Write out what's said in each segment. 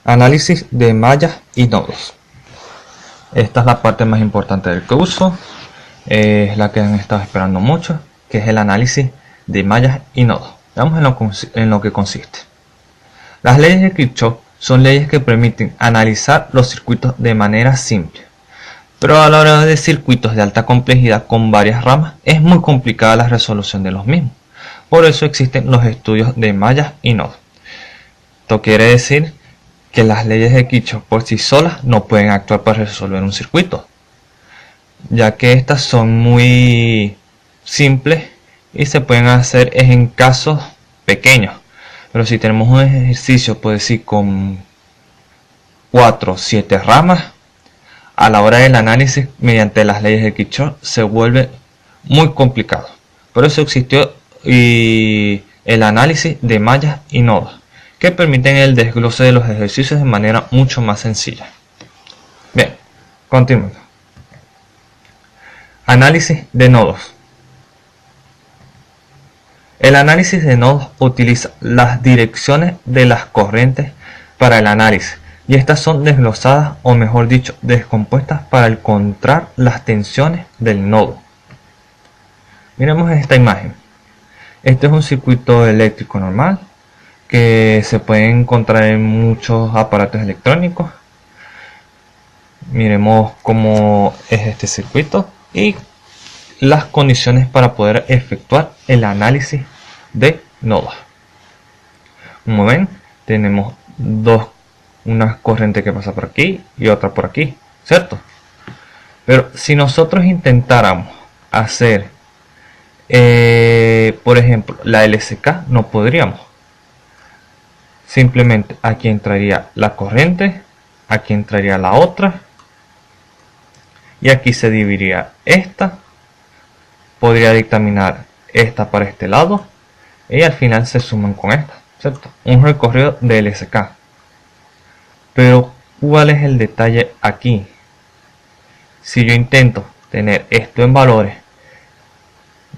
Análisis de mallas y nodos. Esta es la parte más importante del curso, es la que han estado esperando mucho, que es el análisis de mallas y nodos. Veamos en lo que consiste. Las leyes de Kirchhoff son leyes que permiten analizar los circuitos de manera simple, pero a la hora de circuitos de alta complejidad con varias ramas es muy complicada la resolución de los mismos. Por eso existen los estudios de mallas y nodos. Esto quiere decir que las leyes de Kirchhoff por sí solas no pueden actuar para resolver un circuito, ya que estas son muy simples y se pueden hacer en casos pequeños. Pero si tenemos un ejercicio, puede decir, con 4 o 7 ramas, a la hora del análisis mediante las leyes de Kirchhoff se vuelve muy complicado. Por eso existió el análisis de mallas y nodos, que permiten el desglose de los ejercicios de manera mucho más sencilla. Bien, continuemos. Análisis de nodos. El análisis de nodos utiliza las direcciones de las corrientes para el análisis, y estas son desglosadas, o mejor dicho, descompuestas para encontrar las tensiones del nodo. Miremos esta imagen. Este es un circuito eléctrico normal que se puede encontrar en muchos aparatos electrónicos. Miremos cómo es este circuito y las condiciones para poder efectuar el análisis de nodos. Como ven, tenemos una corriente que pasa por aquí y otra por aquí, ¿cierto? Pero si nosotros intentáramos hacer, por ejemplo, la LSK, no podríamos. Simplemente aquí entraría la corriente, aquí entraría la otra, y aquí se dividiría esta. Podría dictaminar esta para este lado, y al final se suman con esta, ¿cierto? Un recorrido de LSK. Pero ¿cuál es el detalle aquí? Si yo intento tener esto en valores,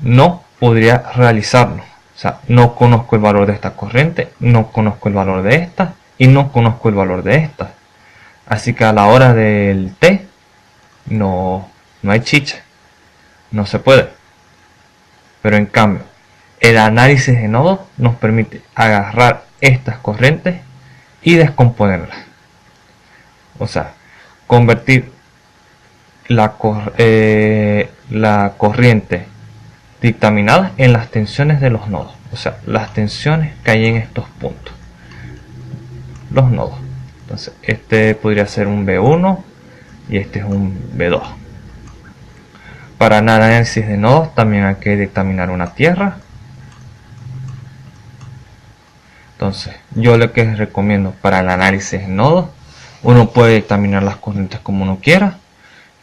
no podría realizarlo. O sea, no conozco el valor de esta corriente, no conozco el valor de esta y no conozco el valor de esta. Así que a la hora del T no hay chicha, no se puede. Pero en cambio, el análisis de nodos nos permite agarrar estas corrientes y descomponerlas. O sea, convertir la corriente dictaminada en las tensiones de los nodos. O sea, las tensiones que hay en estos puntos. Los nodos. Entonces, este podría ser un B1 y este es un B2. Para el análisis de nodos también hay que dictaminar una tierra. Entonces, yo lo que les recomiendo para el análisis de nodos, uno puede dictaminar las corrientes como uno quiera,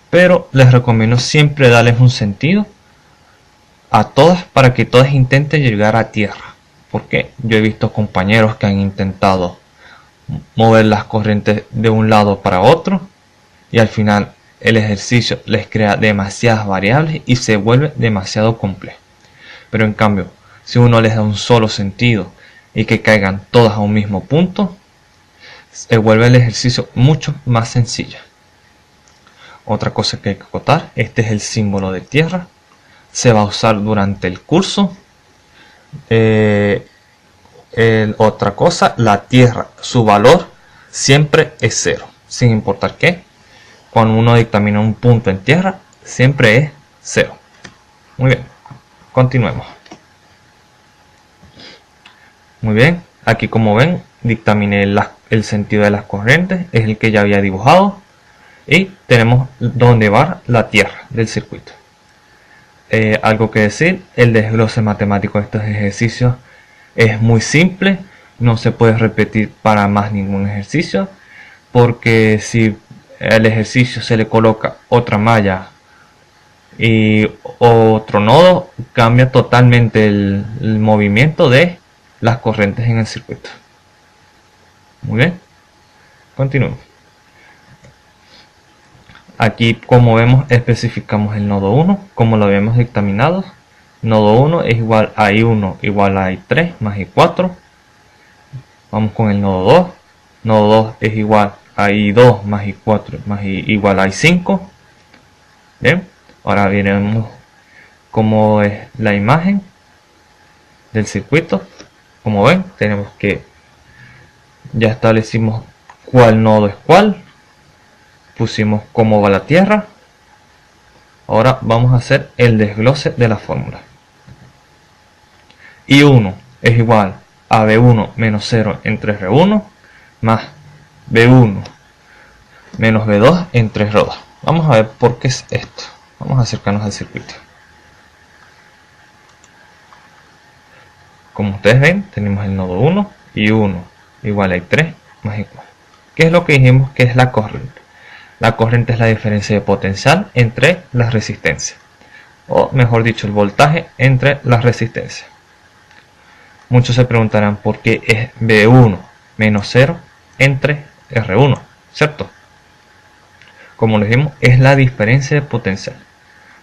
pero les recomiendo siempre darles un sentido a todas para que todas intenten llegar a tierra. Porque yo he visto compañeros que han intentado mover las corrientes de un lado para otro y al final el ejercicio les crea demasiadas variables y se vuelve demasiado complejo. Pero en cambio, si uno les da un solo sentido y que caigan todas a un mismo punto, se vuelve el ejercicio mucho más sencillo. Otra cosa que hay que acotar, este es el símbolo de tierra, se va a usar durante el curso. Otra cosa, la tierra, su valor siempre es 0, sin importar qué. Cuando uno dictamina un punto en tierra, siempre es 0. Muy bien, continuemos. Muy bien, aquí como ven, dictaminé el sentido de las corrientes, es el que ya había dibujado. Y tenemos dónde va la tierra del circuito. Algo que decir, el desglose matemático de estos ejercicios es muy simple, no se puede repetir para más ningún ejercicio, porque si al ejercicio se le coloca otra malla y otro nodo, cambia totalmente el movimiento de las corrientes en el circuito. Muy bien, continuemos. Aquí, como vemos, especificamos el nodo 1 como lo habíamos dictaminado. Nodo 1 es igual a I1 igual a I3 más I4. Vamos con el nodo 2. nodo 2 es igual a I2 más I4 más igual a I5. Bien, ahora veremos cómo es la imagen del circuito. Como ven, tenemos que ya establecimos cuál nodo es cuál, pusimos cómo va la tierra. Ahora vamos a hacer el desglose de la fórmula. I1 es igual a B1 menos 0 entre R1 más B1 menos B2 entre R2. Vamos a ver por qué es esto. Vamos a acercarnos al circuito. Como ustedes ven, tenemos el nodo 1 y 1 igual a I3 más I4. ¿Qué es lo que dijimos que es la corriente? La corriente es la diferencia de potencial entre las resistencias, o mejor dicho, el voltaje entre las resistencias. Muchos se preguntarán por qué es B1 menos 0 entre R1, ¿cierto? Como les dijimos, es la diferencia de potencial.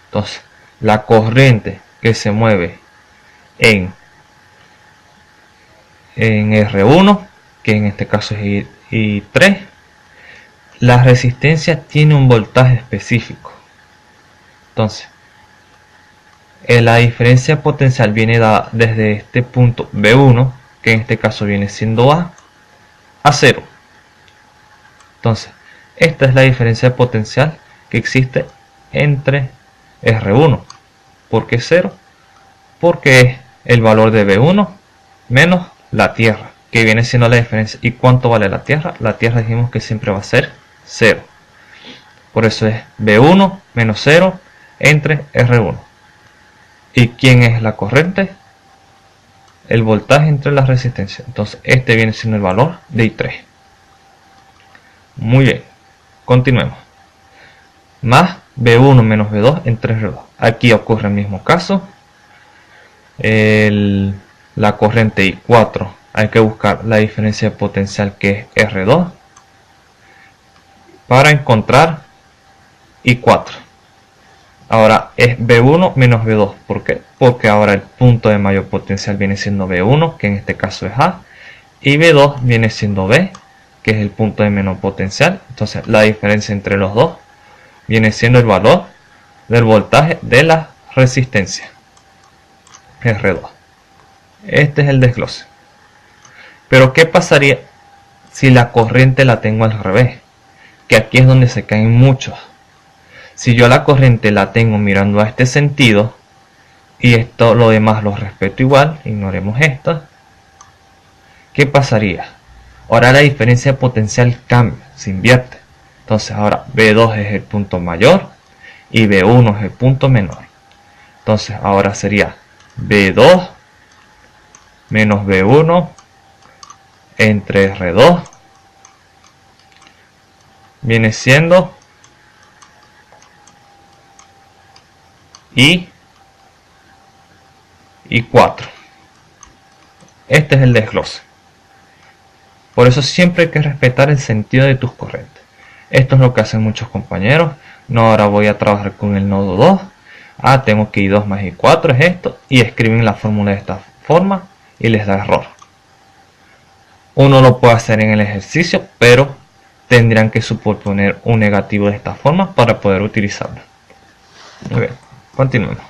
Entonces, la corriente que se mueve en R1, que en este caso es I3, la resistencia tiene un voltaje específico. Entonces, la diferencia potencial viene dada desde este punto B1, que en este caso viene siendo A 0. Entonces, esta es la diferencia potencial que existe entre R1. ¿Por qué 0? Porque es el valor de B1 menos la tierra, que viene siendo la diferencia. ¿Y cuánto vale la tierra? La tierra dijimos que siempre va a ser 0. Por eso es B1 menos 0 entre R1. ¿Y quién es la corriente? El voltaje entre las resistencias. Entonces este viene siendo el valor de I3. Muy bien, continuemos. Más B1 menos B2 entre R2. Aquí ocurre el mismo caso. La corriente I4, hay que buscar la diferencia de potencial que es R2 para encontrar I4. Ahora es B1 menos B2. ¿Por qué? Porque ahora el punto de mayor potencial viene siendo B1, que en este caso es A, y B2 viene siendo B, que es el punto de menor potencial. Entonces la diferencia entre los dos viene siendo el valor del voltaje de la resistencia, R2. Este es el desglose. Pero ¿qué pasaría si la corriente la tengo al revés? Que aquí es donde se caen muchos. Si yo la corriente la tengo mirando a este sentido, y esto lo demás lo respeto igual, ignoremos esto, ¿qué pasaría? Ahora la diferencia de potencial cambia, se invierte. Entonces ahora B2 es el punto mayor y B1 es el punto menor. Entonces ahora sería B2 menos B1 entre R2 viene siendo I4. Este es el desglose. Por eso siempre hay que respetar el sentido de tus corrientes. Esto es lo que hacen muchos compañeros. No, ahora voy a trabajar con el nodo 2. Tengo que I2 más I4 es esto. Y escriben la fórmula de esta forma y les da error. Uno lo puede hacer en el ejercicio, pero tendrán que superponer un negativo de esta forma para poder utilizarlo. Muy bien, continuemos.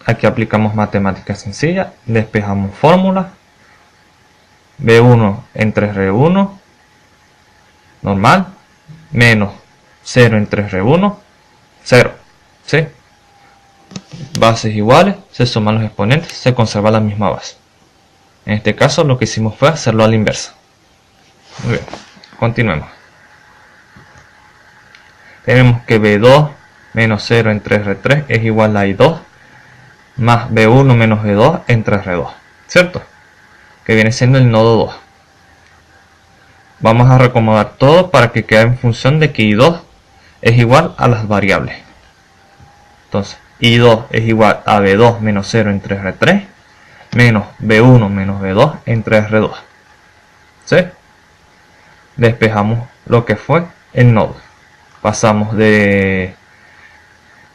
Aquí aplicamos matemática sencilla, despejamos fórmula. B1 entre R1 normal menos 0 entre R1, 0, ¿sí? Bases iguales, se suman los exponentes, se conserva la misma base. En este caso lo que hicimos fue hacerlo a la inversa. Muy bien, continuemos. Tenemos que B2 menos 0 entre R3 es igual a I2 más B1 menos B2 entre R2, ¿cierto? Que viene siendo el nodo 2. Vamos a reacomodar todo para que quede en función de que I2 es igual a las variables. Entonces I2 es igual a B2 menos 0 entre R3 menos B1 menos B2 entre R2, ¿sí? Despejamos lo que fue el nodo. Pasamos de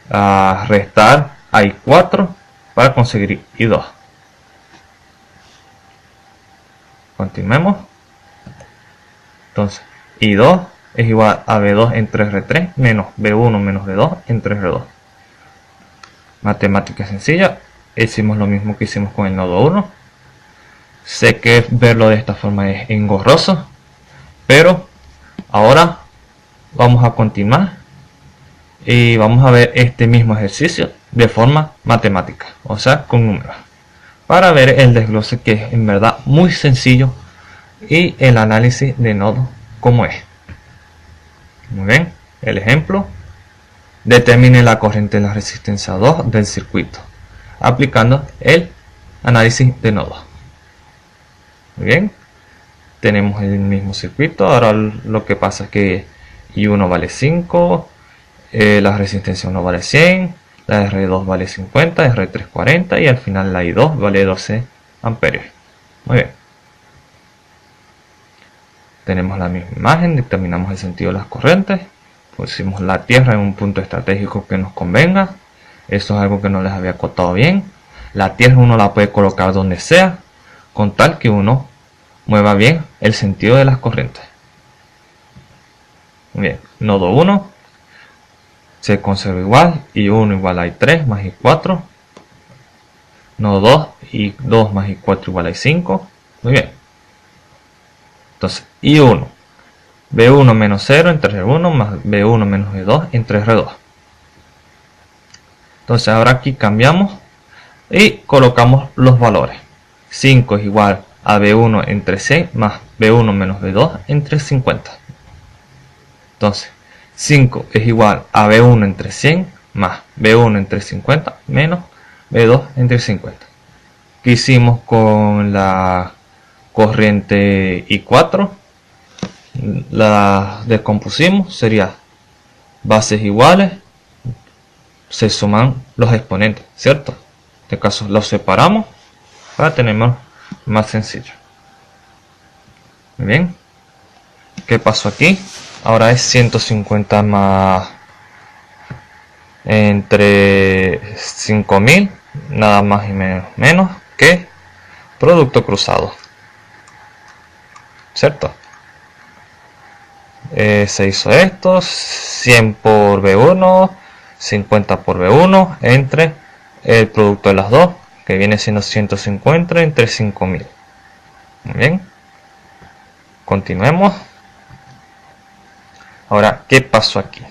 a restar a I4 para conseguir I2. Continuemos. Entonces, I2 es igual a B2 entre R3 menos B1 menos B2 entre R2. Matemática sencilla. Hicimos lo mismo que hicimos con el nodo 1. Sé que verlo de esta forma es engorroso, pero ahora vamos a continuar y vamos a ver este mismo ejercicio de forma matemática, o sea, con números, para ver el desglose, que es en verdad muy sencillo, y el análisis de nodos como es. Muy bien, el ejemplo: determine la corriente de la resistencia 2 del circuito aplicando el análisis de nodos. Muy bien, tenemos el mismo circuito. Ahora lo que pasa es que I1 vale 5, la resistencia 1 vale 100, la R2 vale 50, R3 40 y al final la I2 vale 12 amperios. Muy bien, tenemos la misma imagen, determinamos el sentido de las corrientes, pusimos la tierra en un punto estratégico que nos convenga. Eso es algo que no les había acotado bien. La tierra uno la puede colocar donde sea, con tal que uno mueva bien el sentido de las corrientes. Bien, nodo 1 se conserva igual, I1 igual a I3 más I4. Nodo 2, I2 más I4 igual a I5. Muy bien. Entonces, I1, B1 menos 0 entre R1 más B1 menos B2 entre R2. Entonces ahora aquí cambiamos y colocamos los valores. 5 es igual a B1 entre 100 más B1 menos B2 entre 50. Entonces 5 es igual a B1 entre 100 más B1 entre 50 menos B2 entre 50. ¿Qué hicimos con la corriente I4? La descompusimos, sería bases iguales, se suman los exponentes, ¿cierto? En este caso los separamos para tenerlo más sencillo. Muy bien, ¿qué pasó aquí? Ahora es 150 más entre 5000, nada más y menos que producto cruzado, ¿cierto? Se hizo esto, 100 por B1, 50 por B1 entre el producto de las dos, que viene siendo 150 entre 5000. Muy bien, continuemos. Ahora, ¿qué pasó aquí?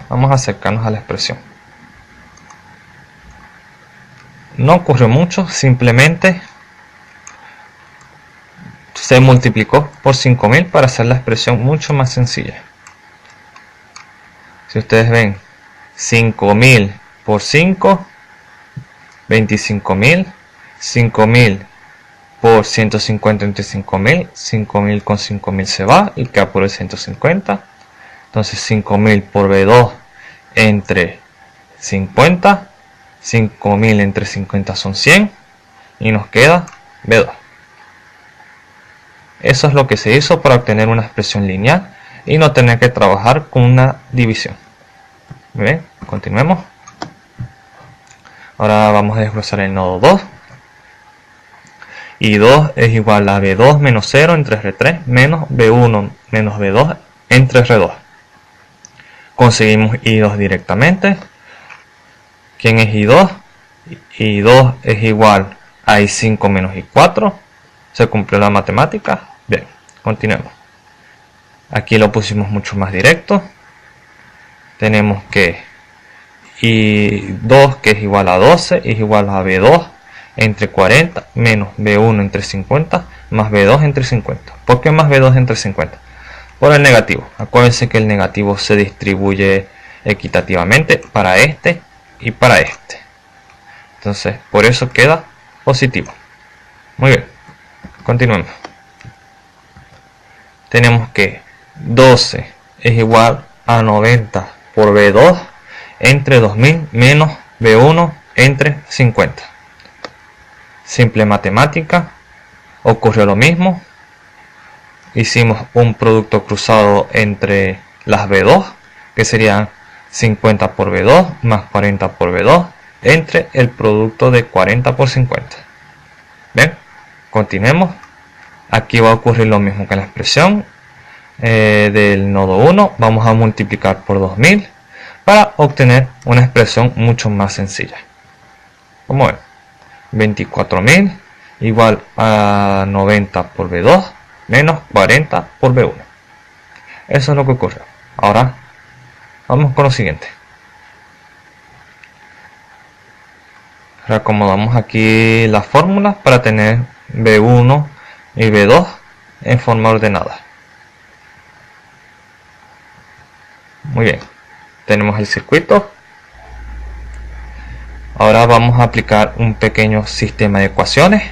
Vamos a acercarnos a la expresión. No ocurrió mucho, simplemente se multiplicó por 5000 para hacer la expresión mucho más sencilla. Si ustedes ven, 5000 por 5, 25000, 5000 por 150 entre 5000, 5000 con 5000 se va y queda por el 150. Entonces 5000 por B2 entre 50, 5000 entre 50 son 100 y nos queda B2. Eso es lo que se hizo para obtener una expresión lineal y no tener que trabajar con una división. Muy bien, continuemos. Ahora vamos a desglosar el nodo 2. I2 es igual a B2 menos 0 entre R3 menos B1 menos B2 entre R2. Conseguimos I2 directamente. ¿Quién es I2? I2 es igual a I5 menos I4. Se cumplió la matemática. Bien, continuemos. Aquí lo pusimos mucho más directo. Tenemos que I2, que es igual a 12, es igual a B2 entre 40 menos B1 entre 50 más B2 entre 50. ¿Por qué más B2 entre 50? Por el negativo. Acuérdense que el negativo se distribuye equitativamente para este y para este. Entonces, por eso queda positivo. Muy bien, continuemos. Tenemos que 12 es igual a 90 por B2 entre 2000 menos B1 entre 50. Simple matemática, ocurrió lo mismo. Hicimos un producto cruzado entre las B2, que serían 50 por B2 más 40 por B2 entre el producto de 40 por 50. Bien, continuemos. Aquí va a ocurrir lo mismo que en la expresión del nodo 1. Vamos a multiplicar por 2000 para obtener una expresión mucho más sencilla. Como ven, 24.000 igual a 90 por B2 menos 40 por B1. Eso es lo que ocurre. Ahora vamos con lo siguiente. Reacomodamos aquí las fórmulas para tener B1 y B2 en forma ordenada. Muy bien, tenemos el circuito. Ahora vamos a aplicar un pequeño sistema de ecuaciones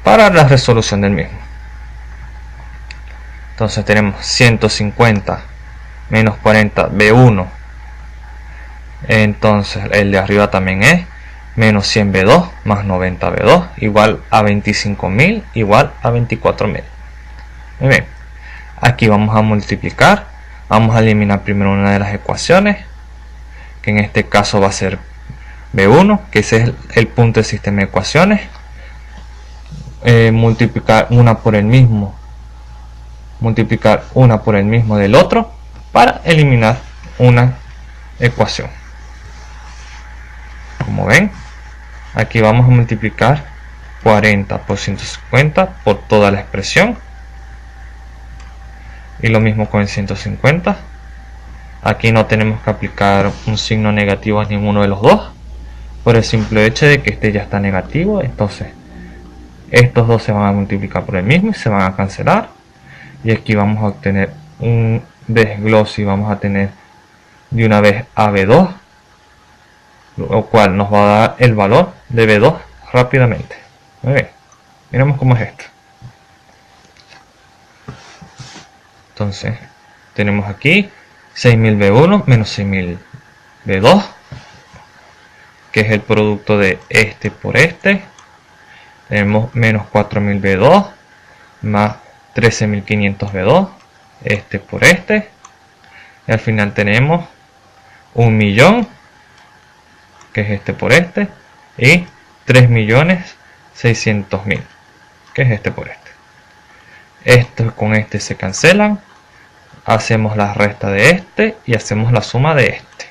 para la resolución del mismo. Entonces tenemos 150 menos 40 B1. Entonces el de arriba también es menos 100 B2 más 90 B2 igual a 25.000 igual a 24.000. Muy bien, aquí vamos a multiplicar. Vamos a eliminar primero una de las ecuaciones, que en este caso va a ser B1, que ese es el punto del sistema de ecuaciones. Multiplicar una por el mismo del otro para eliminar una ecuación. Como ven, aquí vamos a multiplicar 40 por 150 por toda la expresión, y lo mismo con el 150. Aquí no tenemos que aplicar un signo negativo a ninguno de los dos, por el simple hecho de que este ya está negativo. Entonces estos dos se van a multiplicar por el mismo y se van a cancelar, y aquí vamos a obtener un desglose y vamos a tener de una vez a B2, lo cual nos va a dar el valor de B2 rápidamente. Muy bien, miremos cómo es esto. Entonces tenemos aquí 6.000 B1 menos 6.000 B2, que es el producto de este por este. Tenemos menos 4.000 B2 más 13.500 B2, este por este, y al final tenemos 1.000.000, que es este por este, y 3.600.000, que es este por este. Estos con este se cancelan, hacemos la resta de este y hacemos la suma de este,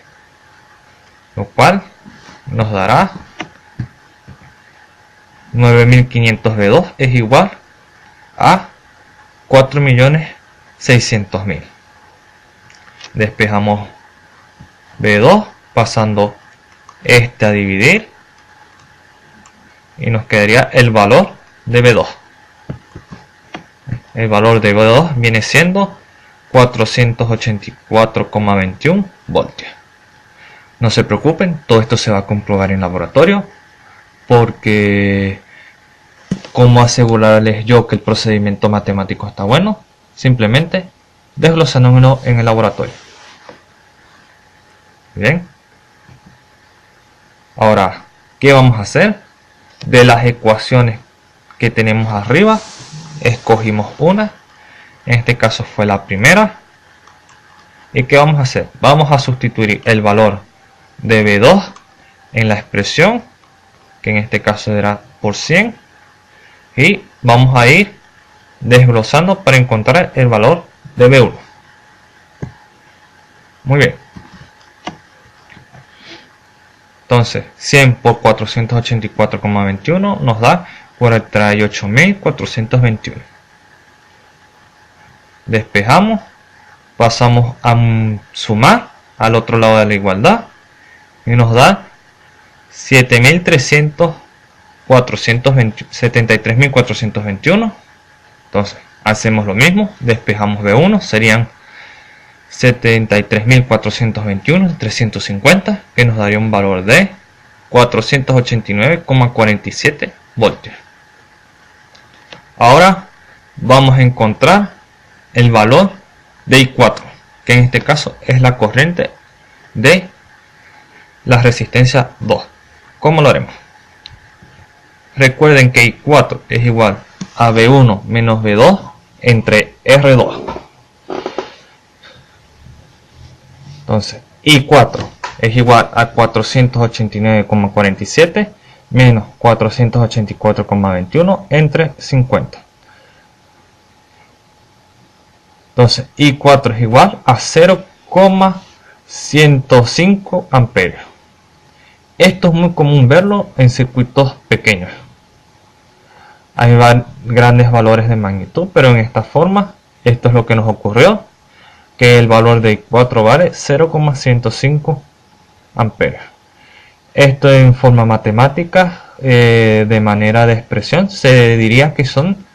lo cual nos dará 9.500 B2 es igual a 4.600.000. Despejamos B2 pasando este a dividir y nos quedaría el valor de B2. El valor de B2 viene siendo 484,21 voltios. No se preocupen, todo esto se va a comprobar en laboratorio, porque ¿cómo asegurarles yo que el procedimiento matemático está bueno? Simplemente desglosándolo en el laboratorio. Bien. Ahora, ¿qué vamos a hacer? De las ecuaciones que tenemos arriba, escogimos una. En este caso fue la primera. ¿Y qué vamos a hacer? Vamos a sustituir el valor de B2 en la expresión, que en este caso era por 100. Y vamos a ir desglosando para encontrar el valor de B1. Muy bien. Entonces 100 por 484,21 nos da 48.421. Despejamos, pasamos a sumar al otro lado de la igualdad y nos da 73.421. Entonces hacemos lo mismo, despejamos B1, serían 73.421 350, que nos daría un valor de 489,47 voltios. Ahora vamos a encontrar el valor de I4, que en este caso es la corriente de la resistencia 2. ¿Cómo lo haremos? Recuerden que I4 es igual a B1 menos B2 entre R2. Entonces I4 es igual a 489,47 menos 484,21 entre 50. Entonces I4 es igual a 0,105 amperios. Esto es muy común verlo en circuitos pequeños. Hay grandes valores de magnitud, pero en esta forma, esto es lo que nos ocurrió, que el valor de I4 vale 0,105 amperios. Esto en forma matemática, de manera de expresión, se diría que son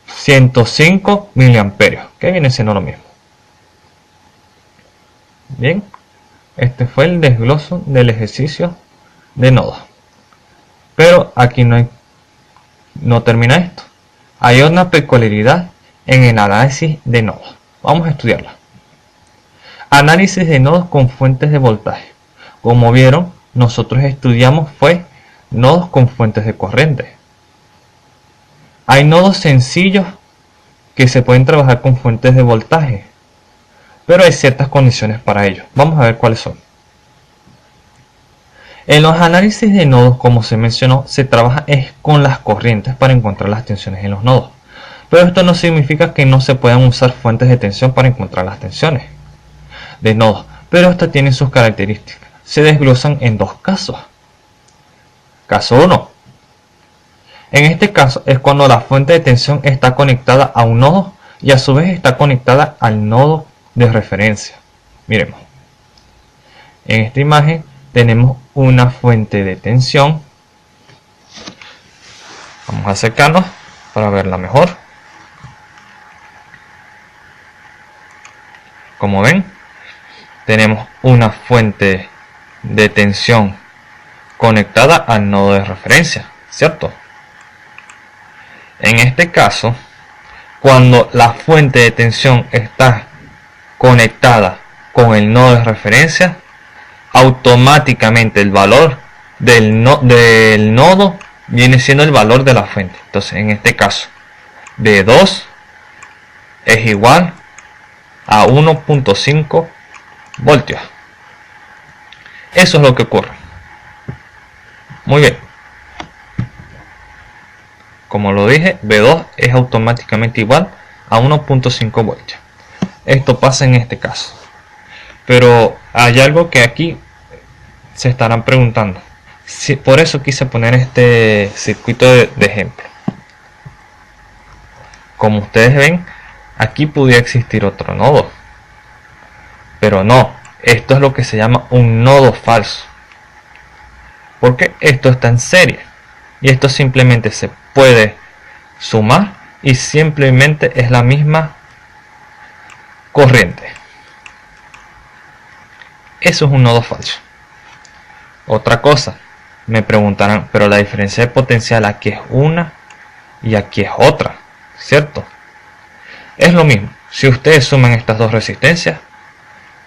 105 miliamperios, que viene siendo lo mismo. Bien, este fue el desgloso del ejercicio de nodos. Pero aquí no termina esto. Hay una peculiaridad en el análisis de nodos. Vamos a estudiarla. Análisis de nodos con fuentes de voltaje. Como vieron, nosotros estudiamos fue nodos con fuentes de corriente. Hay nodos sencillos que se pueden trabajar con fuentes de voltaje, pero hay ciertas condiciones para ello. Vamos a ver cuáles son. En los análisis de nodos, como se mencionó, se trabaja con las corrientes para encontrar las tensiones en los nodos. Pero esto no significa que no se puedan usar fuentes de tensión para encontrar las tensiones de nodos. Pero estas tienen sus características. Se desglosan en dos casos. Caso 1. En este caso es cuando la fuente de tensión está conectada a un nodo y a su vez está conectada al nodo de referencia. Miremos. En esta imagen tenemos una fuente de tensión. Vamos a acercarnos para verla mejor. Como ven, tenemos una fuente de tensión conectada al nodo de referencia, ¿cierto? En este caso, cuando la fuente de tensión está conectada con el nodo de referencia, automáticamente el valor del nodo viene siendo el valor de la fuente. Entonces, en este caso, V2 es igual a 1.5 voltios. Eso es lo que ocurre. Muy bien. Como lo dije, V2 es automáticamente igual a 1.5 voltios. Esto pasa en este caso. Pero hay algo que aquí se estarán preguntando. Por eso quise poner este circuito de ejemplo. Como ustedes ven, aquí podría existir otro nodo. Pero no, esto es lo que se llama un nodo falso. Porque esto está en serie. Y esto simplemente se puede sumar y simplemente es la misma corriente. Eso es un nodo falso. Otra cosa, me preguntarán, pero la diferencia de potencial aquí es una y aquí es otra, ¿cierto? Es lo mismo. Si ustedes suman estas dos resistencias,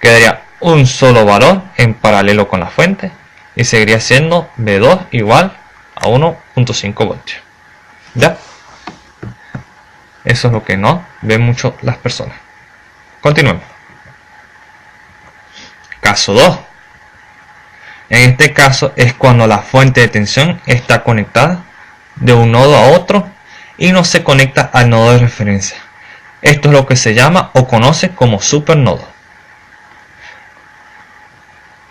quedaría un solo valor en paralelo con la fuente y seguiría siendo V2 igual a 1.5 voltios. ¿Ya? Eso es lo que no ven mucho las personas. Continuemos. Caso 2. En este caso es cuando la fuente de tensión está conectada de un nodo a otro y no se conecta al nodo de referencia. Esto es lo que se llama o conoce como supernodo.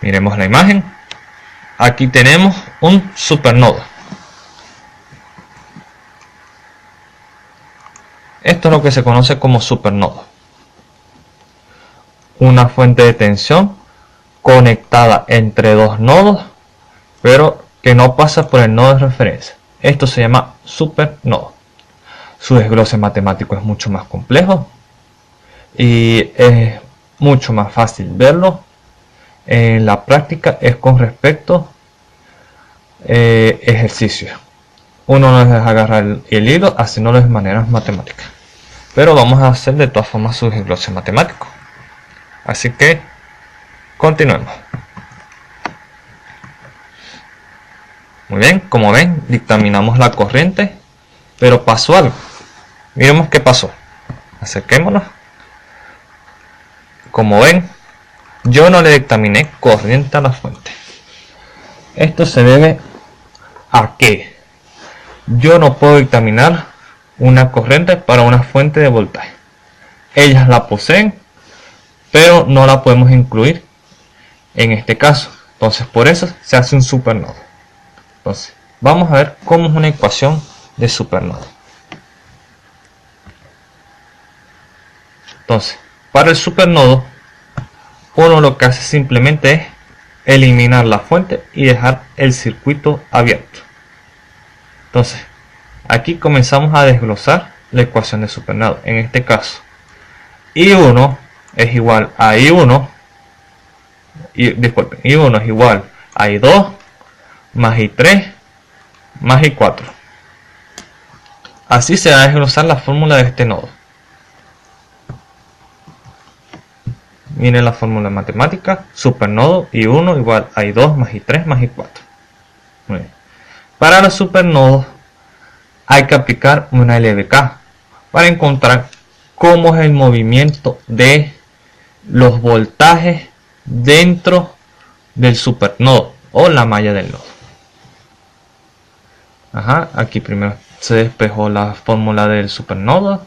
Miremos la imagen. Aquí tenemos un supernodo. Esto es lo que se conoce como supernodo. Una fuente de tensión conectada entre dos nodos, pero que no pasa por el nodo de referencia. Esto se llama supernodo. Su desglose matemático es mucho más complejo y es mucho más fácil verlo. En la práctica es con respecto ejercicios. Uno no les agarrar el hilo haciéndolo de maneras matemáticas, pero vamos a hacer de todas formas su desglose matemático. Así que continuemos. Muy bien, como ven, dictaminamos la corriente, pero pasó algo. Miremos qué pasó. Acerquémonos. Como ven, yo no le dictaminé corriente a la fuente. Esto se debe a que yo no puedo dictaminar una corriente para una fuente de voltaje. Ellas la poseen, pero no la podemos incluir en este caso. Entonces por eso se hace un supernodo. Entonces vamos a ver cómo es una ecuación de supernodo. Entonces para el supernodo, uno lo que hace simplemente es eliminar la fuente y dejar el circuito abierto. Entonces aquí comenzamos a desglosar la ecuación de supernodo. En este caso, I1 es igual a I1, disculpen, I1 es igual a I2 más I3 más I4. Así se va a desglosar la fórmula de este nodo. Miren la fórmula matemática: supernodo I1 igual a I2 más I3 más I4. Muy bien. Para los supernodos hay que aplicar una LBK para encontrar cómo es el movimiento de los voltajes dentro del supernodo o la malla del nodo. Aquí primero se despejó la fórmula del supernodo.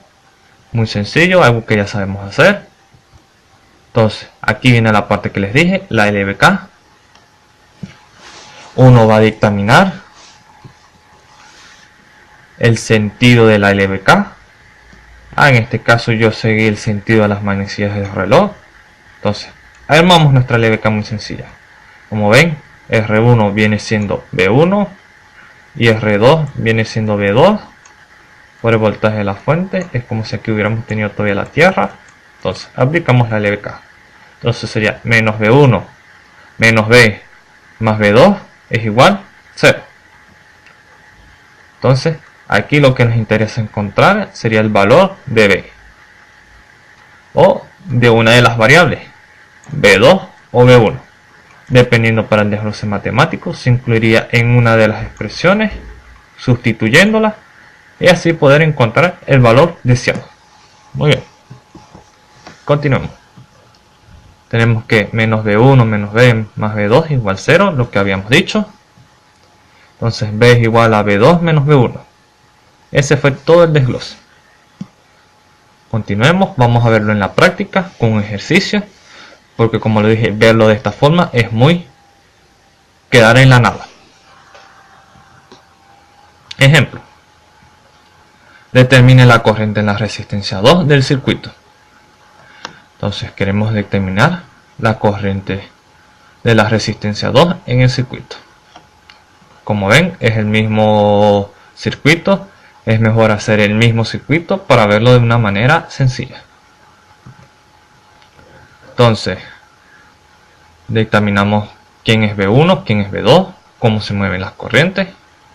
Muy sencillo, algo que ya sabemos hacer. Entonces aquí viene la parte que les dije, la LBK. Uno va a dictaminar el sentido de la LBK. En este caso yo seguí el sentido de las manecillas del reloj. Entonces armamos nuestra LBK muy sencilla. Como ven, R1 viene siendo B1 y R2 viene siendo B2 por el voltaje de la fuente. Es como si aquí hubiéramos tenido todavía la tierra. Entonces aplicamos la LBK. Entonces sería menos B1 menos B más B2 es igual 0. Entonces aquí lo que nos interesa encontrar sería el valor de B o de una de las variables, B2 o B1. Dependiendo para el desglose matemático, se incluiría en una de las expresiones, sustituyéndola, y así poder encontrar el valor deseado. Muy bien. Continuemos. Tenemos que menos B1 menos B más B2 igual 0, lo que habíamos dicho. Entonces B es igual a B2 menos B1. Ese fue todo el desglose. Continuemos, vamos a verlo en la práctica con un ejercicio, porque como le dije, verlo de esta forma es muy quedar en la nada. Ejemplo: determine la corriente en la resistencia 2 del circuito. Entonces queremos determinar la corriente de la resistencia 2 en el circuito. Como ven, es el mismo circuito. Es mejor hacer el mismo circuito para verlo de una manera sencilla. Entonces determinamos quién es B1, quién es B2, cómo se mueven las corrientes,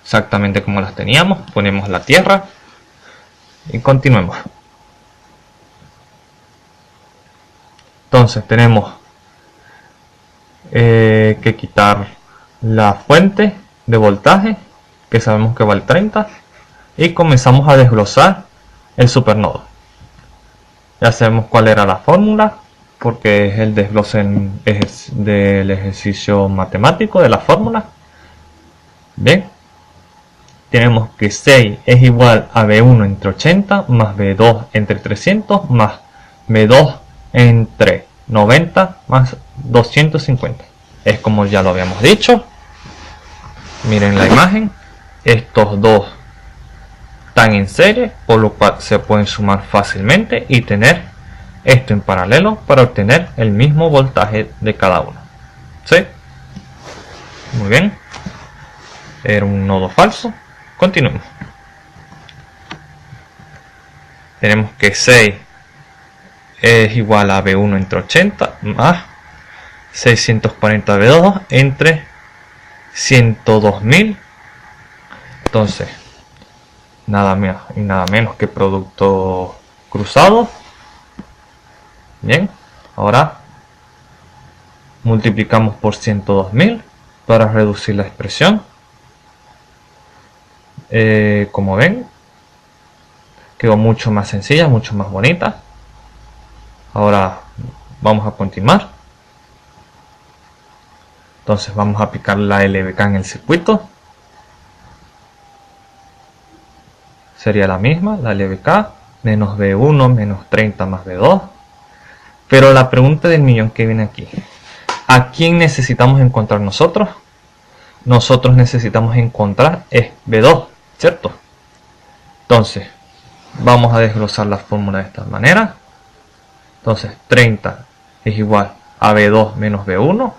exactamente como las teníamos. Ponemos la tierra y continuemos. Entonces tenemos que quitar la fuente de voltaje, que sabemos que vale 30, y comenzamos a desglosar el supernodo. Ya sabemos cuál era la fórmula, porque es el desglose del ejercicio matemático de la fórmula. Bien, tenemos que 6 es igual a B1 entre 80 más B2 entre 300 más B2 entre 90 más 250. Es como ya lo habíamos dicho. Miren la imagen. Estos dos están en serie, por lo cual se pueden sumar fácilmente y tener esto en paralelo para obtener el mismo voltaje de cada uno. ¿Sí? Muy bien. Era un nodo falso. Continuemos. Tenemos que 6 es igual a B1 entre 80 más 640 B2 entre 102.000. Entonces nada más y nada menos que producto cruzado. Bien, ahora multiplicamos por 102.000 para reducir la expresión. Como ven, quedó mucho más sencilla, mucho más bonita. Ahora vamos a continuar. Entonces vamos a aplicar la LBK en el circuito. sería la misma, la LBK, menos B1 menos 30 más B2. Pero la pregunta del millón que viene aquí, ¿a quién necesitamos encontrar nosotros? Nosotros necesitamos encontrar es B2, ¿cierto? Entonces, vamos a desglosar la fórmula de esta manera. Entonces, 30 es igual a B2 menos B1.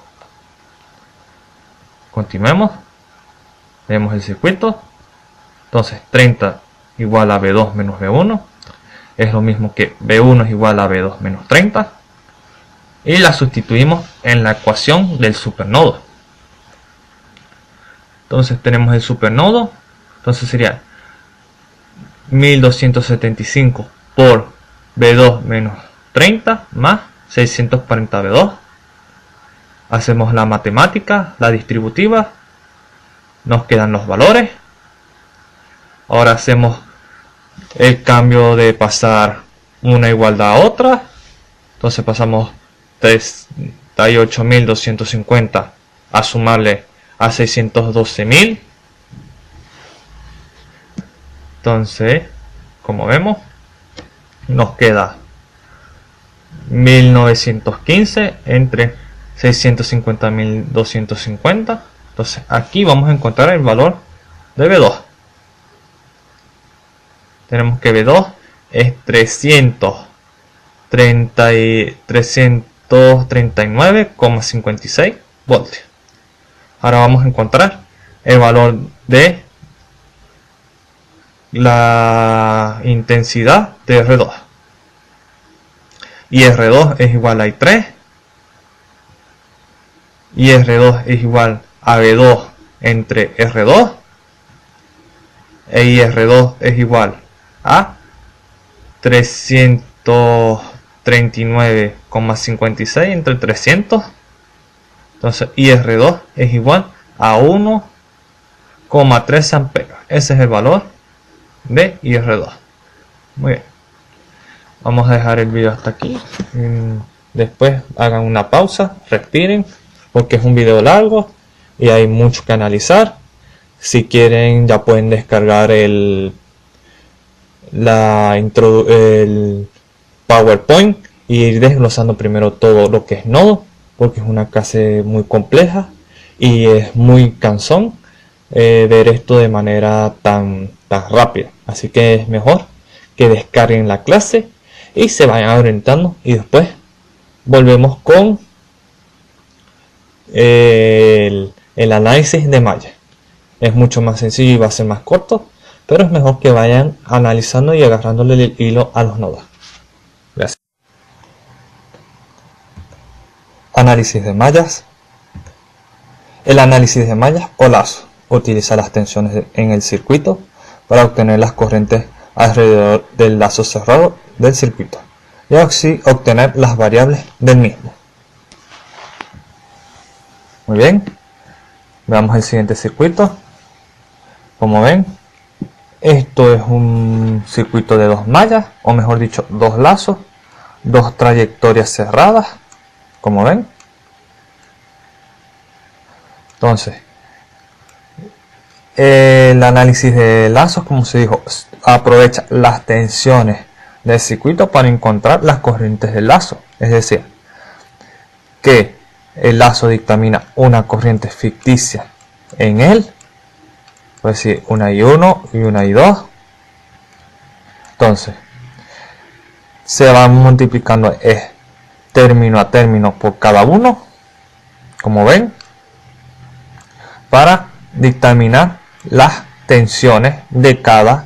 Continuemos. Vemos el circuito. Entonces, 30 igual a B2 menos B1. Es lo mismo que B1 es igual a B2 menos 30. Y la sustituimos en la ecuación del supernodo. Entonces tenemos el supernodo. Entonces sería 1275 por B2 menos 30 más 640 B2. Hacemos la matemática, la distributiva. Nos quedan los valores. Ahora hacemos el cambio de pasar una igualdad a otra. Entonces pasamos 38.250 a sumarle a 612.000. Entonces, como vemos, nos queda 1915 entre 650.250. Entonces aquí vamos a encontrar el valor de B2. Tenemos que B2 es 339,56 voltios. Ahora vamos a encontrar el valor de la intensidad de R2. Y R2 es igual a I3. Y R2 es igual a B2 entre R2. E IR2 es igual a 339,56 entre 300. Entonces IR2 es igual a 1,3 amperes. Ese es el valor de IR2. Muy bien. Vamos a dejar el video hasta aquí. Después hagan una pausa, respiren, porque es un video largo y hay mucho que analizar. Si quieren ya pueden descargar el PowerPoint y ir desglosando primero todo lo que es nodo, porque es una clase muy compleja y es muy cansón ver esto de manera tan rápida. Así que es mejor que descarguen la clase y se vayan orientando, y después volvemos con el análisis de malla. Es mucho más sencillo y va a ser más corto, pero es mejor que vayan analizando y agarrándole el hilo a los nodos. Gracias. Análisis de mallas. El análisis de mallas o lazo utiliza las tensiones en el circuito para obtener las corrientes alrededor del lazo cerrado del circuito y así obtener las variables del mismo. Muy bien, veamos el siguiente circuito. Como ven, esto es un circuito de dos mallas, o mejor dicho, dos lazos, dos trayectorias cerradas, como ven. Entonces, el análisis de lazos, como se dijo, aprovecha las tensiones del circuito para encontrar las corrientes del lazo. Es decir, que el lazo dictamina una corriente ficticia en él, pues decir, una I1 y una I2. Entonces, se van multiplicando término a término por cada uno, como ven, para dictaminar las tensiones de cada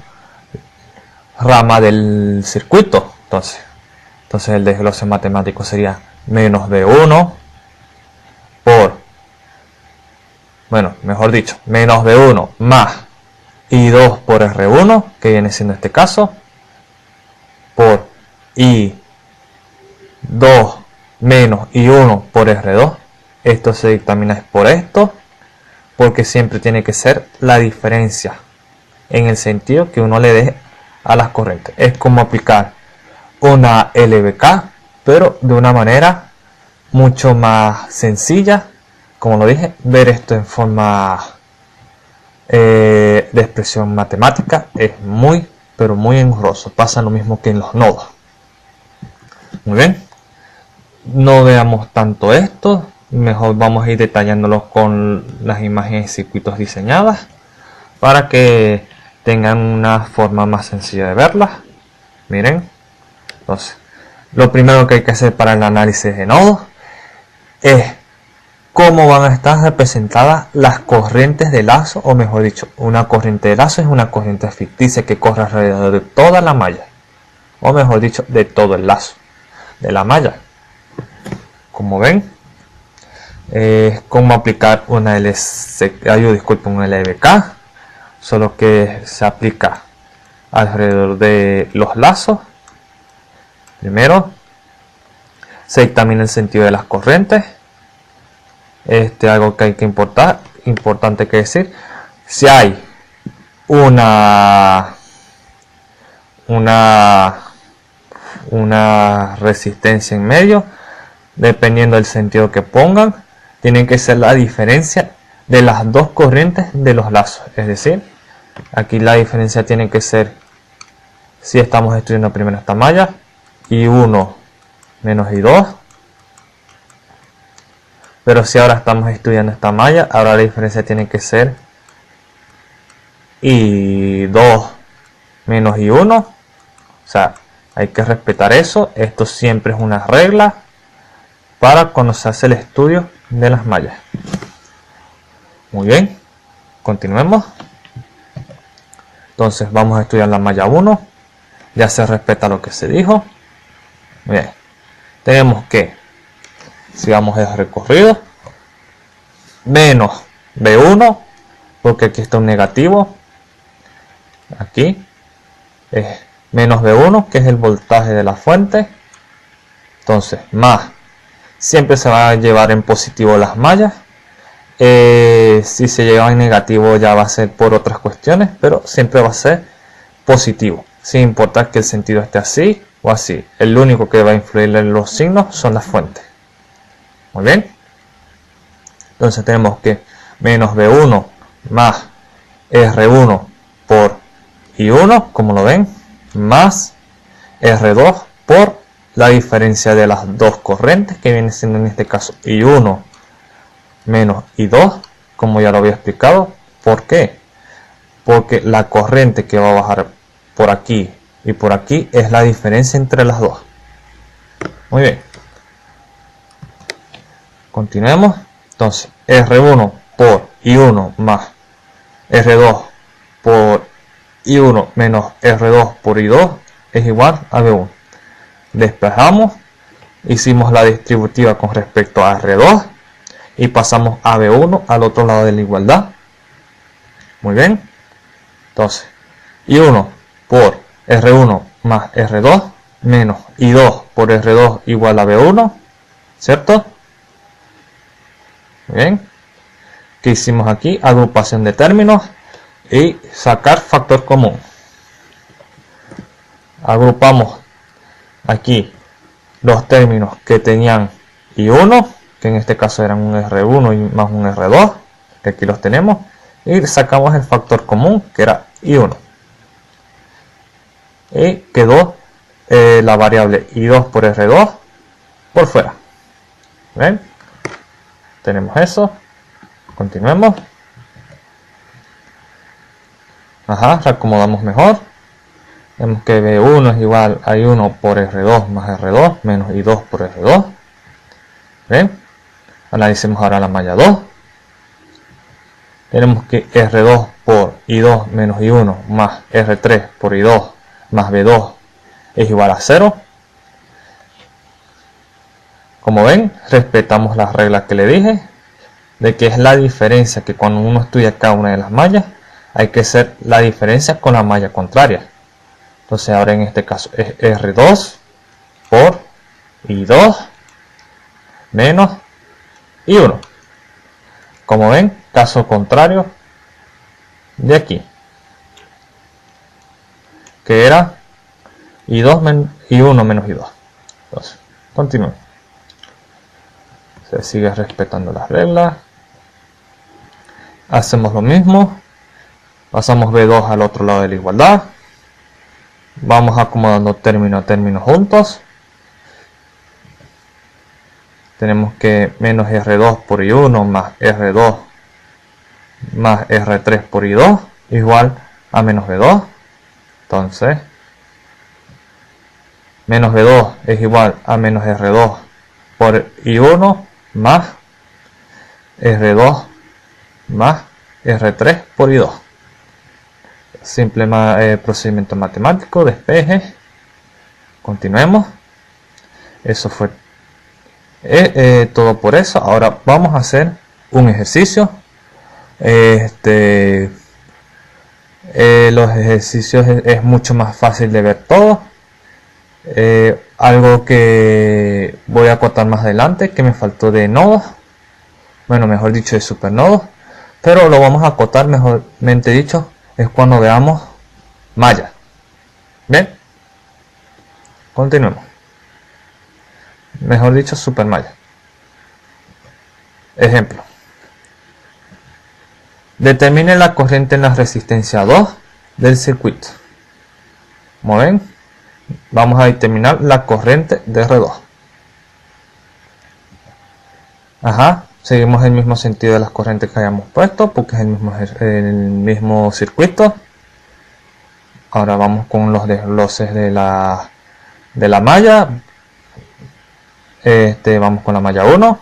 rama del circuito. Entonces el desglose matemático sería menos B1 por, bueno, mejor dicho, menos B1 más I2 por R1, que viene siendo este caso, por I2 menos I1 por R2. Esto se dictamina por esto, porque siempre tiene que ser la diferencia en el sentido que uno le dé a las corrientes. Es como aplicar una LBK, pero de una manera mucho más sencilla. Como lo dije, ver esto en forma de expresión matemática es muy pero muy engorroso. Pasa lo mismo que en los nodos. Muy bien. No veamos tanto esto. Mejor vamos a ir detallándolo con las imágenes y circuitos diseñadas para que tengan una forma más sencilla de verlas. Miren. Entonces, lo primero que hay que hacer para el análisis de nodos es cómo van a estar representadas las corrientes de lazo, o mejor dicho, una corriente de lazo es una corriente ficticia que corre alrededor de toda la malla, o mejor dicho, de todo el lazo de la malla. Como ven, es como aplicar una un LBK, solo que se aplica alrededor de los lazos. Primero se dictamina el sentido de las corrientes. Algo que hay que importante que decir, si hay una resistencia en medio, dependiendo del sentido que pongan, tienen que ser la diferencia de las dos corrientes de los lazos. Es decir, aquí la diferencia tiene que ser, si estamos estudiando primero esta malla, I1 menos I2. Pero si ahora estamos estudiando esta malla, ahora la diferencia tiene que ser I2 menos I1. O sea, hay que respetar eso. Esto siempre es una regla para cuando se hace el estudio de las mallas. Muy bien, continuemos. Entonces vamos a estudiar la malla 1. Ya se respeta lo que se dijo. Muy bien, tenemos que, si vamos a recorrido, menos B1, porque aquí está un negativo, aquí es menos B1, que es el voltaje de la fuente. Entonces, más, siempre se va a llevar en positivo las mallas. Si se lleva en negativo ya va a ser por otras cuestiones, pero siempre va a ser positivo, sin importar que el sentido esté así o así. El único que va a influir en los signos son las fuentes. Muy bien, entonces tenemos que menos B1 más R1 por I1, como lo ven, más R2 por la diferencia de las dos corrientes, que viene siendo en este caso I1 menos I2, como ya lo había explicado. ¿Por qué? Porque la corriente que va a bajar por aquí y por aquí es la diferencia entre las dos. Muy bien, continuemos. Entonces R1 por I1 más R2 por I1 menos R2 por I2 es igual a B1. Despejamos, hicimos la distributiva con respecto a R2 y pasamos a B1 al otro lado de la igualdad. Muy bien, entonces I1 por R1 más R2 menos I2 por R2 igual a B1, ¿cierto? Muy bien, ¿qué hicimos aquí? Agrupación de términos y sacar factor común. Agrupamos aquí los términos que tenían I1, que en este caso eran un R1 y más un R2, que aquí los tenemos, y sacamos el factor común que era I1 y quedó la variable I2 por R2 por fuera. ¿Ven? Tenemos eso. Continuemos. Reacomodamos mejor. Vemos que B1 es igual a I1 por R2 más R2 menos I2 por R2. ¿Ven? Analicemos ahora la malla 2. Tenemos que R2 por I2 menos I1 más R3 por I2 más B2 es igual a 0. Como ven, respetamos las reglas que le dije, de que es la diferencia que cuando uno estudia cada una de las mallas, hay que hacer la diferencia con la malla contraria. Entonces ahora en este caso es R2 por I2 menos I1. Como ven, caso contrario de aquí, que era I1 menos I2. Entonces, continuemos. Se sigue respetando las reglas. Hacemos lo mismo. Pasamos B2 al otro lado de la igualdad. Vamos acomodando término a término juntos. Tenemos que menos R2 por I1 más R2 más R3 por I2 igual a menos B2. Entonces, menos B2 es igual a menos R2 por I1 más R2 más R3 por I2. Simple procedimiento matemático, despeje. Continuemos. Eso fue todo por eso. Ahora vamos a hacer un ejercicio. Los ejercicios es mucho más fácil de ver todo. Algo que voy a acotar más adelante, que me faltó de nodos, bueno, mejor dicho de supernodos, pero lo vamos a acotar, mejormente dicho, es cuando veamos malla. Bien, continuemos. Mejor dicho, supermalla. Ejemplo: determine la corriente en la resistencia 2 del circuito. Como ven, vamos a determinar la corriente de R2. Seguimos el mismo sentido de las corrientes que hayamos puesto, porque es el mismo circuito. Ahora vamos con los desgloses de la malla. Vamos con la malla 1.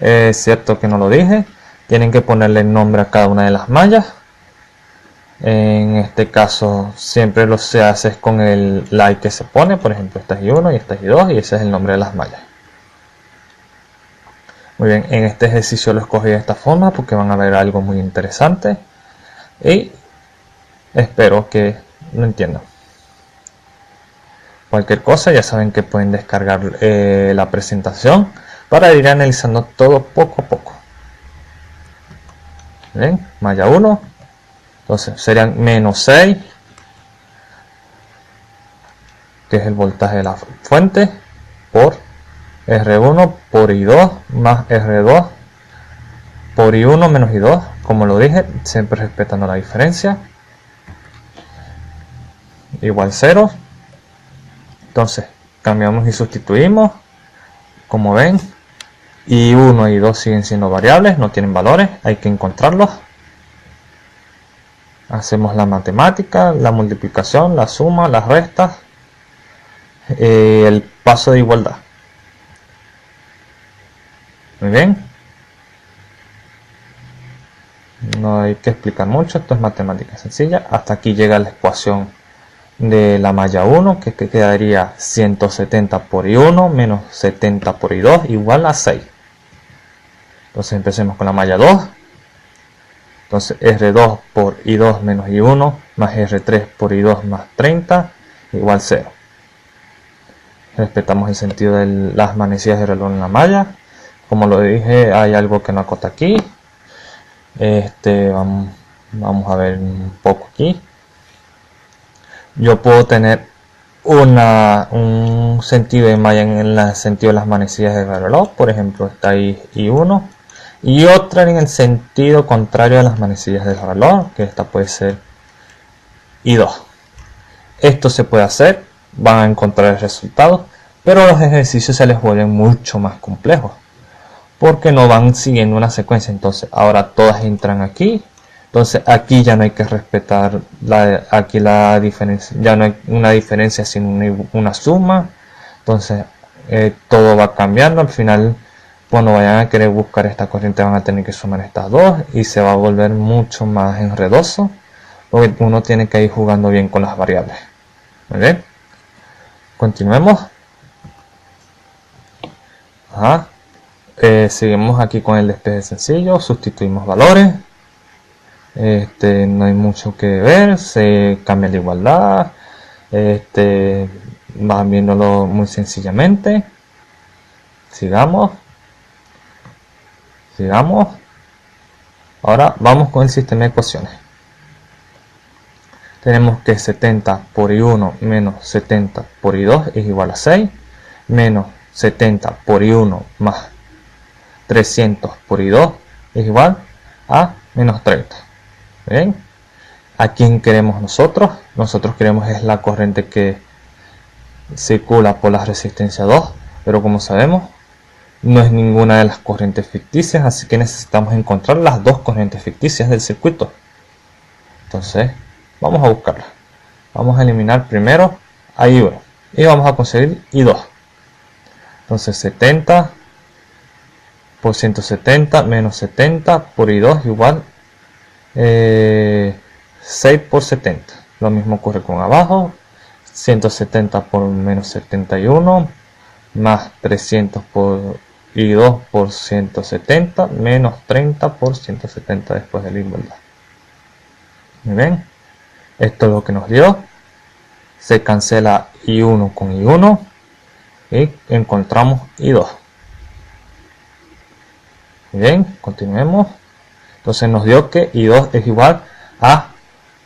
Es cierto que no lo dije. Tienen que ponerle nombre a cada una de las mallas. En este caso siempre lo se hace con el like que se pone. Por ejemplo, esta es I1 y esta es I2 y ese es el nombre de las mallas. Muy bien, en este ejercicio lo escogí de esta forma porque van a ver algo muy interesante y espero que lo entiendan. Cualquier cosa ya saben que pueden descargar la presentación para ir analizando todo poco a poco. Bien, malla 1, entonces serían menos 6, que es el voltaje de la fuente, por R1 por I2 más R2 por I1 menos I2, como lo dije, siempre respetando la diferencia, igual 0. Entonces cambiamos y sustituimos. Como ven, I1 y I2 siguen siendo variables, no tienen valores, hay que encontrarlos. Hacemos la matemática, la multiplicación, la suma, las restas, el paso de igualdad. Muy bien, no hay que explicar mucho, esto es matemática sencilla. Hasta aquí llega la ecuación de la malla 1, que quedaría 170 por I1 menos 70 por I2 igual a 6. Entonces empecemos con la malla 2. Entonces R2 por I2 menos I1 más R3 por I2 más 30 igual 0. Respetamos el sentido de las manecillas de reloj en la malla. Como lo dije, hay algo que no acota aquí. Vamos a ver un poco aquí. Yo puedo tener un sentido de malla en el sentido de las manecillas del reloj. Por ejemplo, está ahí I1. Y otra en el sentido contrario a las manecillas del reloj, que esta puede ser I2. Esto se puede hacer, van a encontrar el resultado, pero los ejercicios se les vuelven mucho más complejos, porque no van siguiendo una secuencia. Entonces ahora todas entran aquí, entonces aquí ya no hay que respetar aquí la diferencia, ya no hay una diferencia sino una suma. Entonces todo va cambiando. Al final, cuando vayan a querer buscar esta corriente, van a tener que sumar estas dos y se va a volver mucho más enredoso, porque uno tiene que ir jugando bien con las variables. Muy bien, continuemos. Seguimos aquí con el despeje sencillo, sustituimos valores. No hay mucho que ver, se cambia la igualdad. Van viéndolo muy sencillamente. Sigamos. Ahora vamos con el sistema de ecuaciones. Tenemos que 70 por I1 menos 70 por I2 es igual a 6, menos 70 por I1 más 300 por I2 es igual a menos 30. Bien, ¿A quién queremos nosotros? Nosotros queremos es la corriente que circula por la resistencia 2, pero como sabemos no es ninguna de las corrientes ficticias, así que necesitamos encontrar las dos corrientes ficticias del circuito. Entonces vamos a buscarlas. Vamos a eliminar primero a I1 y vamos a conseguir I2. Entonces 70 por 170 menos 70 por I2 igual 6 por 70. Lo mismo ocurre con abajo. 170 por menos 71 más 300 por I2 por 170 menos 30 por 170 después de la igualdad. ¿Me ven? Esto es lo que nos dio. Se cancela I1 con I1 y encontramos I2. Bien, continuemos. Entonces nos dio que I2 es igual a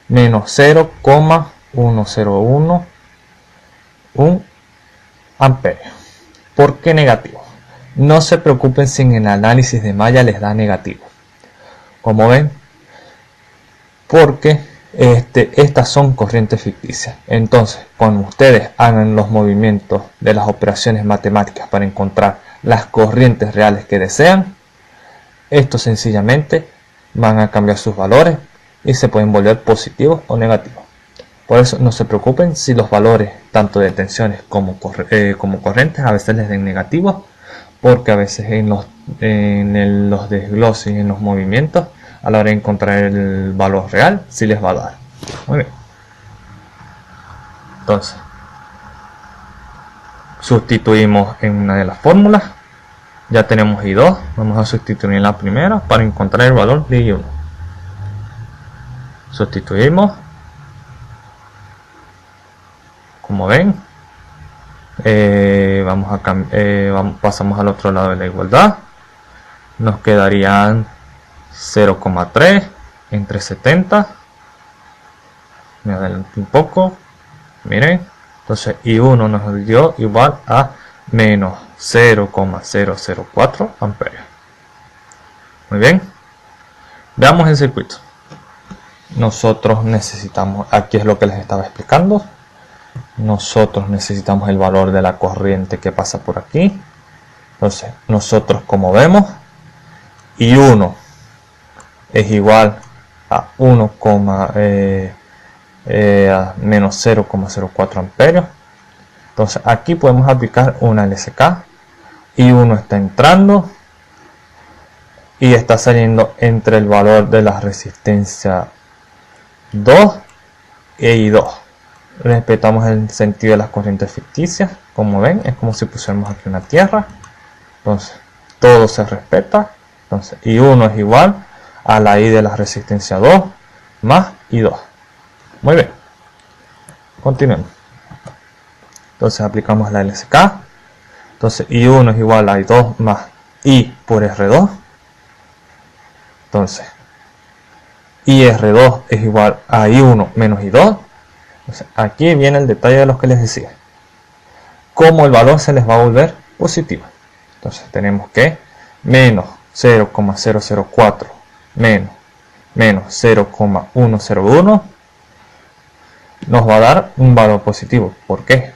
menos 0,101 amperio. ¿Por qué negativo? No se preocupen si en el análisis de malla les da negativo. Como ven, porque estas son corrientes ficticias. Entonces, cuando ustedes hagan los movimientos de las operaciones matemáticas para encontrar las corrientes reales que desean, estos sencillamente van a cambiar sus valores y se pueden volver positivos o negativos. Por eso no se preocupen si los valores tanto de tensiones como corrientes a veces les den negativos, porque a veces en los desgloses y en los movimientos a la hora de encontrar el valor real sí les va a dar. Muy bien. Entonces sustituimos en una de las fórmulas. Ya tenemos I2, vamos a sustituir en la primera para encontrar el valor de I1. Sustituimos. Como ven, pasamos al otro lado de la igualdad. Nos quedarían 0,3 entre 70. Me adelanto un poco. Miren, entonces I1 nos dio igual a menos 0,004 amperios. Muy bien, veamos el circuito. Nosotros necesitamos, aquí es lo que les estaba explicando, nosotros necesitamos el valor de la corriente que pasa por aquí. Entonces nosotros, como vemos, I1 es igual a menos 0,04 amperios. Entonces aquí podemos aplicar una LSK. I1 está entrando y está saliendo entre el valor de la resistencia 2 e I2. Respetamos el sentido de las corrientes ficticias. Como ven, es como si pusiéramos aquí una tierra. Entonces todo se respeta. Entonces I1 es igual a la I de la resistencia 2 más I2. Muy bien, continuemos. Entonces aplicamos la LSK. Entonces I1 es igual a I2 más I por R2. Entonces IR2 es igual a I1 menos I2. Entonces, aquí viene el detalle de lo que les decía. Cómo el valor se les va a volver positivo. Entonces tenemos que menos 0,004 menos 0,101 nos va a dar un valor positivo. ¿Por qué?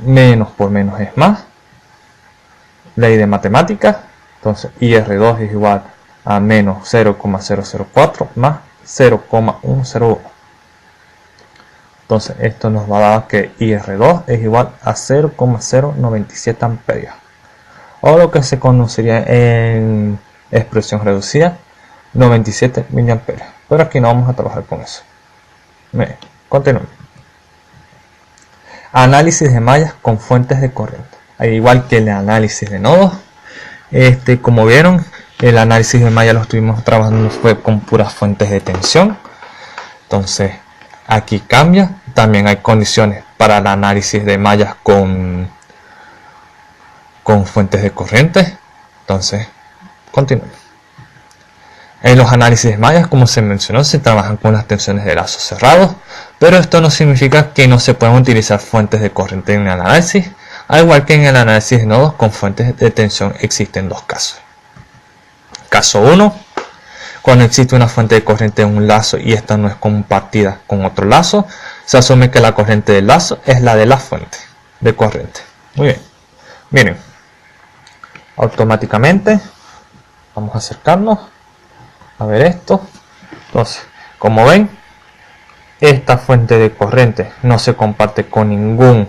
Menos por menos es más. Ley de matemáticas. Entonces IR2 es igual a menos 0,004 más 0,101. Entonces esto nos va a dar que IR2 es igual a 0,097 amperios, o lo que se conocería en expresión reducida 97 miliamperios. Pero aquí no vamos a trabajar con eso. Continuemos. Análisis de mallas con fuentes de corriente. Al igual que el análisis de nodos, como vieron, el análisis de malla lo estuvimos trabajando fue con puras fuentes de tensión. Entonces aquí cambia. También hay condiciones para el análisis de mallas con fuentes de corriente. Entonces continuemos. En los análisis de mallas, como se mencionó, se trabajan con las tensiones de lazos cerrados, pero esto no significa que no se puedan utilizar fuentes de corriente en el análisis. Al igual que en el análisis de nodos con fuentes de tensión, existen dos casos. Caso 1, Cuando existe una fuente de corriente en un lazo y esta no es compartida con otro lazo, se asume que la corriente del lazo es la de la fuente de corriente. Muy bien. Miren, automáticamente vamos a acercarnos a ver esto. Entonces, como ven, esta fuente de corriente no se comparte con ninguna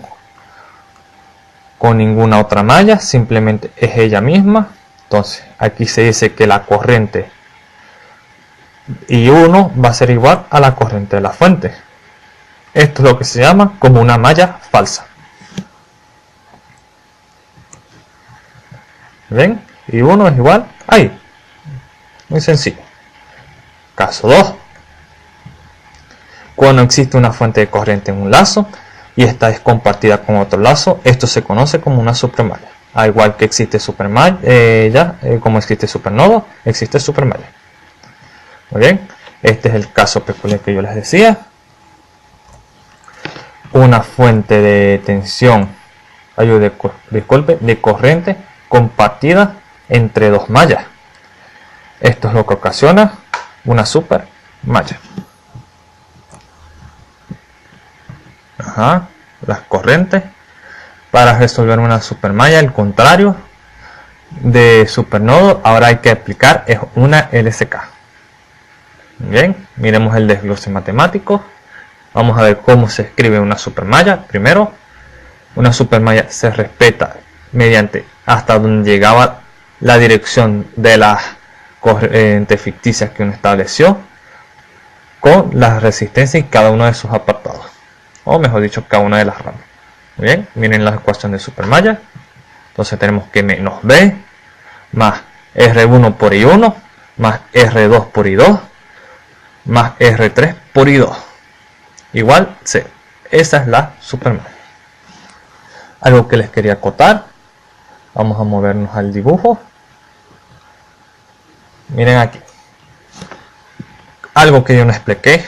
otra malla, simplemente es ella misma. Entonces, aquí se dice que la corriente I1 va a ser igual a la corriente de la fuente. Esto es lo que se llama como una malla falsa. ¿Ven? I1 es igual a I. Muy sencillo. Caso 2. Cuando existe una fuente de corriente en un lazo y esta es compartida con otro lazo, esto se conoce como una supermalla. Al igual que existe supermalla, como existe supernodo, existe supermalla. Muy bien, este es el caso peculiar que yo les decía. Una fuente de tensión, de corriente compartida entre dos mallas. Esto es lo que ocasiona una supermalla. Las corrientes. Para resolver una supermalla, el contrario de supernodo, ahora hay que aplicar es una LSK. Bien, miremos el desglose matemático. Vamos a ver cómo se escribe una supermalla. Primero, una supermalla se respeta mediante hasta donde llegaba la dirección de las corrientes ficticias que uno estableció, con las resistencias y cada uno de sus apartados, o mejor dicho, cada una de las ramas. Muy bien, miren la ecuación de supermalla. Entonces tenemos que menos B más R1 por I1 más R2 por I2 más R3 por I2 igual C. Esa es la supermalla. Algo que les quería acotar. Vamos a movernos al dibujo. Miren aquí. Algo que yo no expliqué,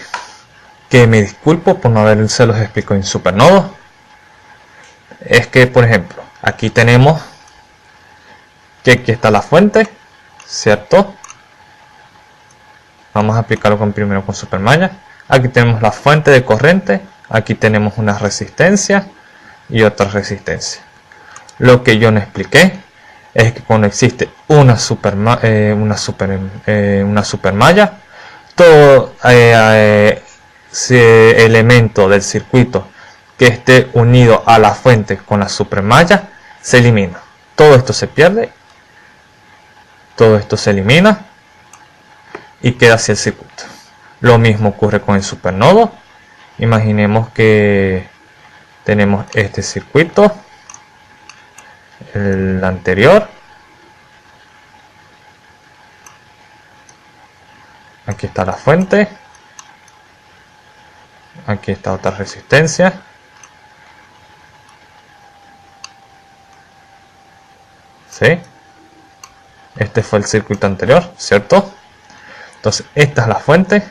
que me disculpo por no haberse los explicado en supernodo, es que, por ejemplo, aquí tenemos que aquí está la fuente, ¿cierto? Vamos a aplicarlo primero con supermalla. Aquí tenemos la fuente de corriente, aquí tenemos una resistencia y otra resistencia. Lo que yo no expliqué es que cuando existe una supermalla, todo elemento del circuito que esté unido a la fuente con la supermalla se elimina. Todo esto se pierde, todo esto se elimina y queda así el circuito. Lo mismo ocurre con el supernodo. Imaginemos que tenemos este circuito, el anterior, aquí está la fuente, aquí está otra resistencia, ¿sí? Este fue el circuito anterior, ¿cierto? Entonces esta es la fuente,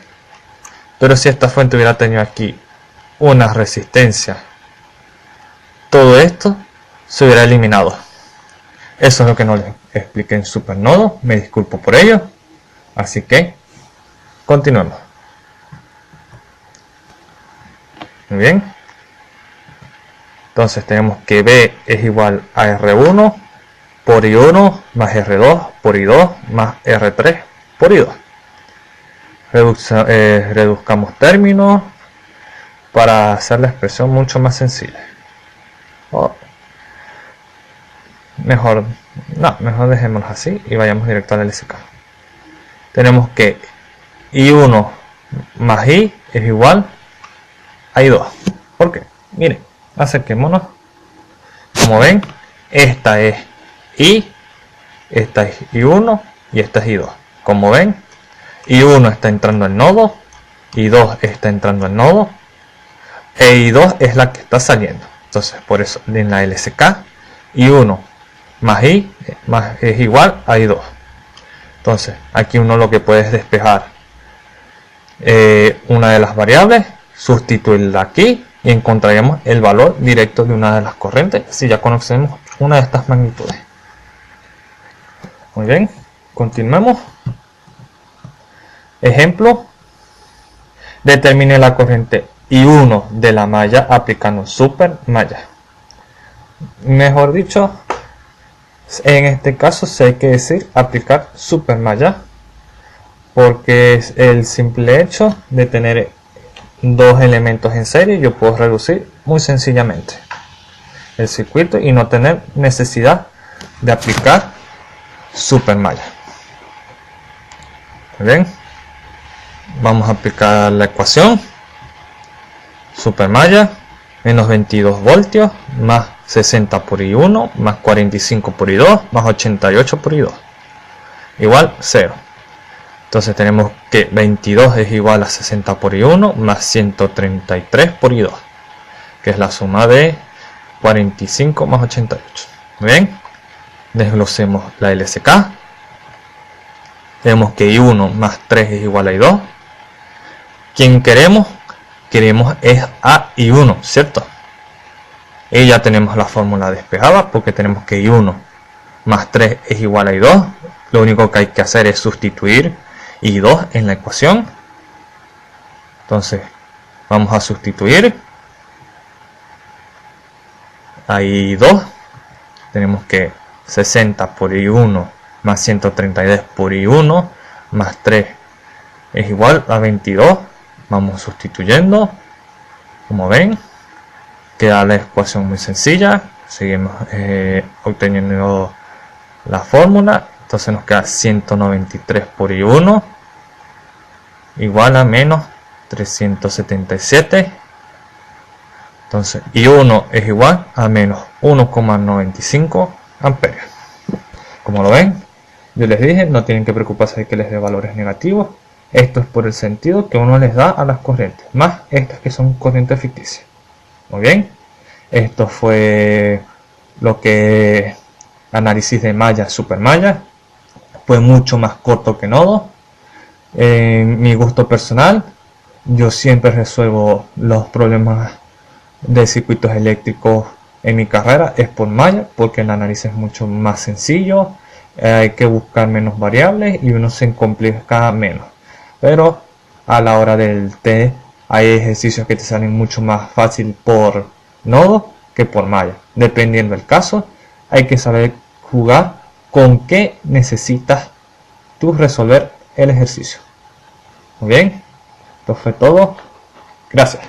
pero si esta fuente hubiera tenido aquí una resistencia, todo esto se hubiera eliminado. Eso es lo que no les expliqué en supernodo, me disculpo por ello. Así que continuemos. Muy bien, entonces tenemos que B es igual a R1 por I1 más R2 por I2 más R3 por I2. Reduzcamos términos para hacer la expresión mucho más sencilla. Mejor dejémoslo así y vayamos directo al LSK. Tenemos que I1 más I es igual a I2. ¿Por qué? Miren, acerquémonos. Como ven, esta es I, esta es I1 y esta es I2. Como ven, I1 está entrando al nodo, I2 está entrando al nodo, e I2 es la que está saliendo. Entonces, por eso en la LSK, I1 más I es igual a I2. Entonces, aquí uno lo que puede es despejar una de las variables, sustituirla aquí y encontraríamos el valor directo de una de las corrientes si ya conocemos una de estas magnitudes. Muy bien, continuemos. Ejemplo, determine la corriente I1 de la malla aplicando super malla. Mejor dicho, en este caso sí hay que decir aplicar super malla, porque es el simple hecho de tener dos elementos en serie. Yo puedo reducir muy sencillamente el circuito y no tener necesidad de aplicar super malla. Bien, vamos a aplicar la ecuación. Super malla menos 22 voltios más 60 por I1 más 45 por I2 más 88 por I2 igual 0. Entonces tenemos que 22 es igual a 60 por I1 más 133 por I2, que es la suma de 45 más 88. Muy bien, desglosemos la LSK. Tenemos que I1 más 3 es igual a I2. ¿Quién queremos? Queremos es a I1, ¿cierto? Y ya tenemos la fórmula despejada, porque tenemos que I1 más 3 es igual a I2. Lo único que hay que hacer es sustituir I2 en la ecuación. Entonces vamos a sustituir a I2. Tenemos que 60 por I1 más 132 por I1 más 3 es igual a 22. Vamos sustituyendo, como ven, queda la ecuación muy sencilla. Seguimos obteniendo la fórmula. Entonces nos queda 193 por I1 igual a menos 377. Entonces I1 es igual a menos 1,95 amperios. Como lo ven, yo les dije, no tienen que preocuparse de que les dé valores negativos. Esto es por el sentido que uno les da a las corrientes, más estas que son corrientes ficticias. Muy bien, esto fue lo que análisis de malla, super malla. Fue mucho más corto que nodo. En mi gusto personal, yo siempre resuelvo los problemas de circuitos eléctricos en mi carrera es por malla, porque el análisis es mucho más sencillo. Hay que buscar menos variables y uno se complica menos. Pero a la hora del T hay ejercicios que te salen mucho más fácil por nodo que por malla. Dependiendo del caso, hay que saber jugar con qué necesitas tú resolver el ejercicio. Muy bien, esto fue todo. Gracias.